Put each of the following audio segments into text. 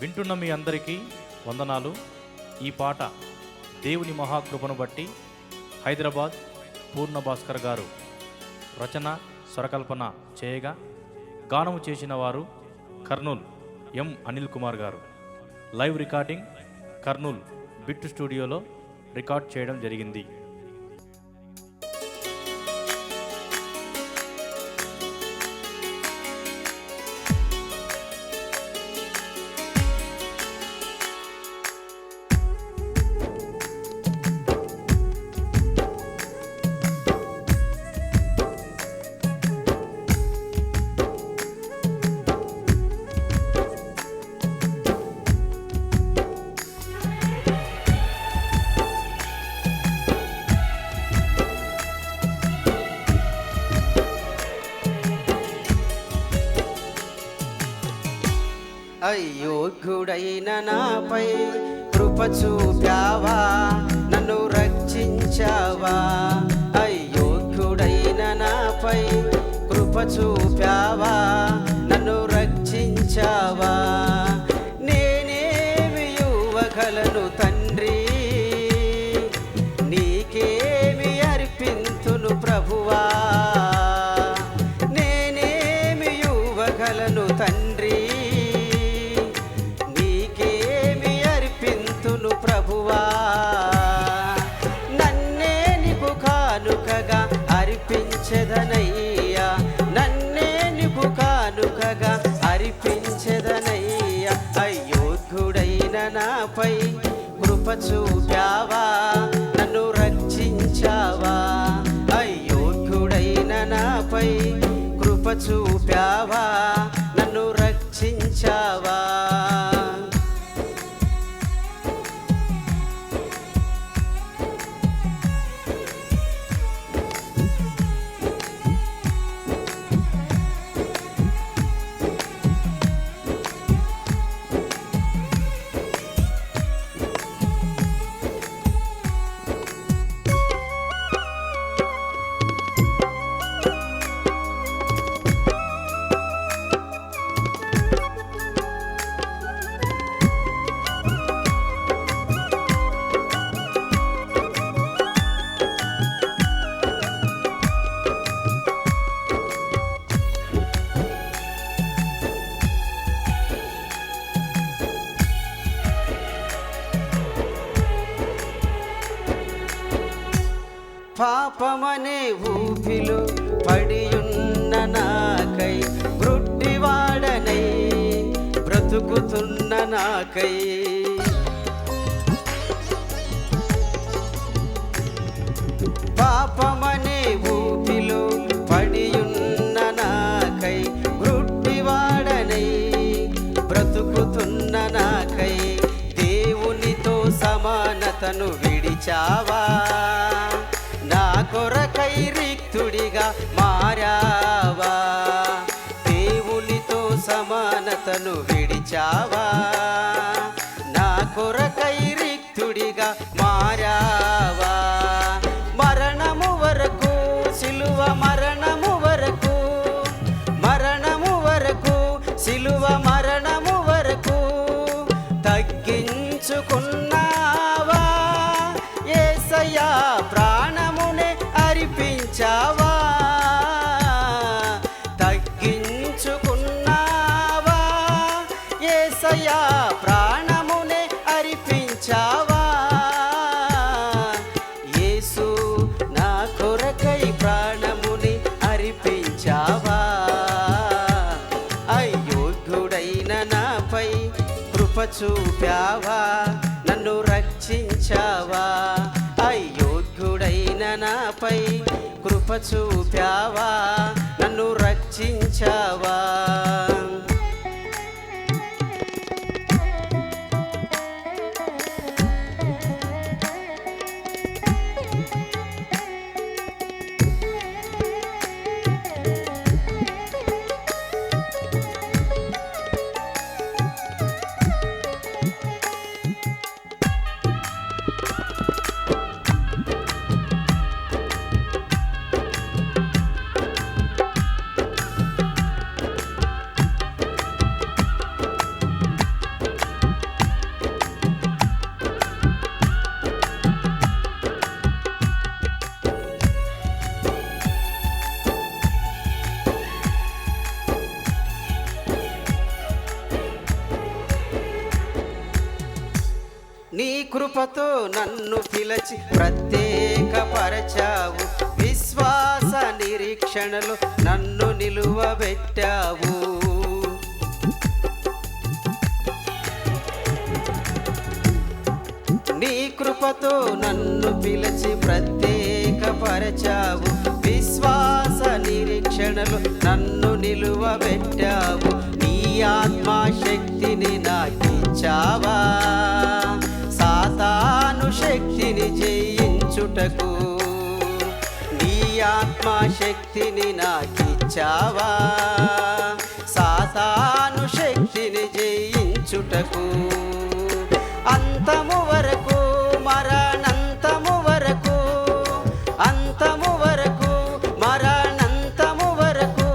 వింటున్న మీ అందరికీ వందనాలు. ఈ పాట దేవుని మహాకృపను బట్టి హైదరాబాద్ పూర్ణ భాస్కర్ గారు రచన స్వరకల్పన చేయగా గానము చేసిన వారు కర్నూలు ఎం అనిల్ కుమార్ గారు. లైవ్ రికార్డింగ్ కర్నూలు బిట్ స్టూడియోలో రికార్డ్ చేయడం జరిగింది. అయోగ్యుడైన నాపై కృప చూపావా, నన్ను రక్షించావా. అయోగ్యుడైన నాపై కృప చూపావా, నన్ను రక్షించావా. నేనేమి ఇవ్వగలను తండ్రి, నీకేమి అర్పింతును ప్రభువా. నేనేమి ఇవ్వగలను తండ్రి, ప్రభువా. నన్నే నీకు కానుకగా అర్పించెదనయ్యా, నన్నే నీకు కానుకగా అర్పించెదనయ్యా. అయోగ్యుడైన నాపై కృప చూపావా, నన్ను రక్షించావా. అయోగ్యుడైన నాపై కృప చూపావా, నన్ను రక్షించావా. పాపమనే ఊపిలో పడియున్న నాకై, గ్రుడ్డివాడనై బ్రతుకుతున్న నాకై. పాపమనే ఊపిలో పడియున్న నాకై, గ్రుడ్డివాడనై బ్రతుకుతున్న నాకై. దేవునితో సమానతను విడిచావా, నా కొరకై రిక్తుడిగా మారావా. దేవునితో సమానతను విడిచావా, నా కొరకై రిక్తుడిగా మారావా. మరణము వరకు సిలువ, మరణము వరకు, మరణము వరకు సిలువ, మరణము వరకు తగ్గించుకున్నావా. యేసయ్యా ప్రాణమునే అర్పించావా, తగ్గించుకున్నావా. యేసయ్యా ప్రాణమునే అర్పించావా. యేసు నా కొరకై ప్రాణముని అర్పించావా. అయోగ్యుడైన నాపై కృప చూపావా, నన్ను రక్షించావా. అయోగ్యుడైన నాపై కృప చూపావా, నన్ను రక్షించావా. కృపతో నన్ను పిలిచి ప్రత్యేకపరచావు, విశ్వాస నిరీక్షణలో నన్ను నిలువబెట్టావు. నీ కృపతో నన్ను పిలిచి ప్రత్యేకపరచావు, విశ్వాస నిరీక్షణలు నన్ను నిలువబెట్టావు. నీ ఆత్మశక్తిని నాకిచ్చావా, సాతాను శక్తిని జయించుటకు. నీ ఆత్మశక్తిని నాకిచ్చావా, సాతాను శక్తిని జయించుటకు. అంతము వరకు మరణంతము వరకు, అంతము వరకు మరణంతము వరకు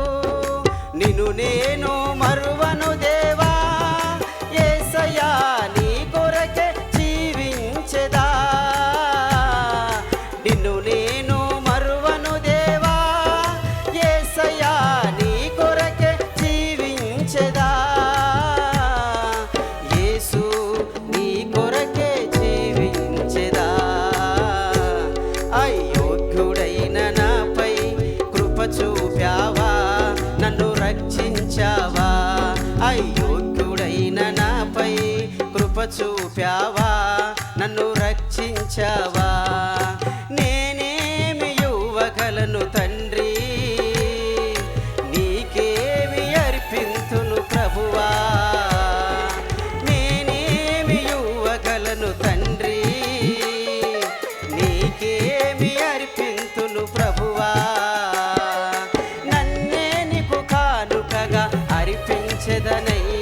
నిన్ను నేను మరువను దేవా. యేసయ్యా నీ కొరకే జీవించెదా, నిన్ను నేను మరువను దేవా. యేసయ్యా నీ కొరకే జీవించెదా, యేసు నీ కొరకే జీవించెదా. అయోగ్యుడైన నాపై కృప చూపావా, నన్ను రక్షించావా. అయోగ్యుడైన నాపై కృప చూపావా, నన్ను రక్షించావా. నేనేమి ఇవ్వగలను తండ్రి, నీకేమి అర్పింతును ప్రభువా. నేనేమి ఇవ్వగలను తండ్రి, నీకేమి అర్పింతును ప్రభువా. నన్నే నీకు కానుకగా అర్పించెదనయ్యా,